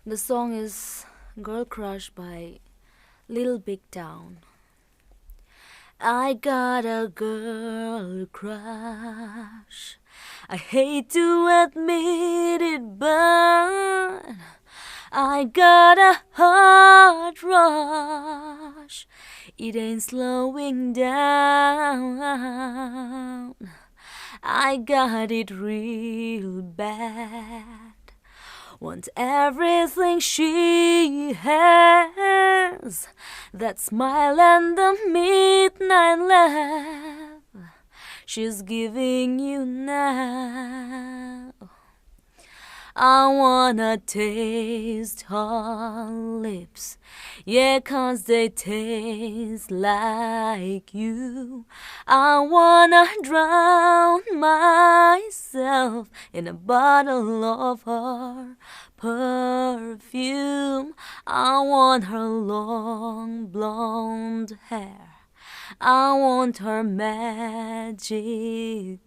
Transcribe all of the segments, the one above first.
The song is Girl Crush by Little Big Town. I got a girl crush. I hate to admit it, but I got a heart rush. It ain't slowing down. I got it real bad. Want everything she has. That smile and the midnight laugh she's giving you now. I wanna taste her lips, yeah, 'cause they taste like you. I wanna drown myself in a bottle of her perfume. I want her long blonde hair. I want her magic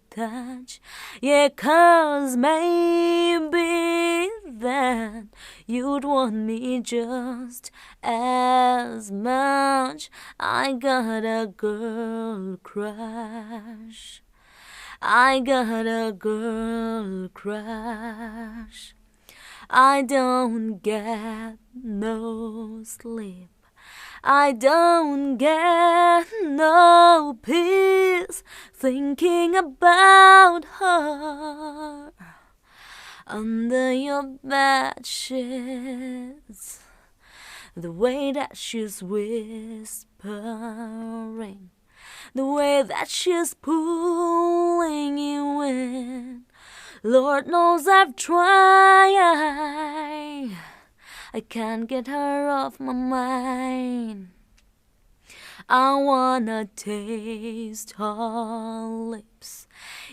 touch, yeah, 'cause maybe then you'd want me just as much. I got a girl crush. I got a girl crush. I don't get no sleep. I don't get no peace thinking about her under your bed sheets. The way that she's whispering, the way that she's pulling you in. Lord knows I've tried. I can't get her off my mind. I wanna taste her lips,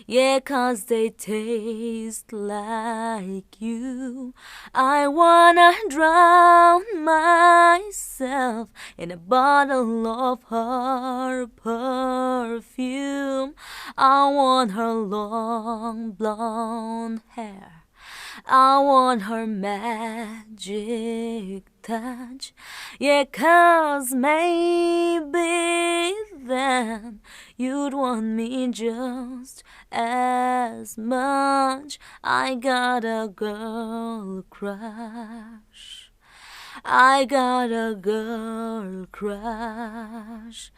yeah, 'cause they taste like you. I wanna drown myself in a bottle of her perfume. I want her long blonde hair. I want her magic touch, yeah, 'cause maybe then you'd want me just as much. I got a girl crush. I got a girl crush.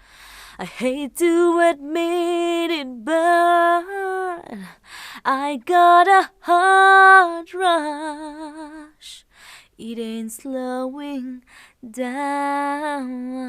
I hate to admit it, but I got a heart rush. It ain't slowing down.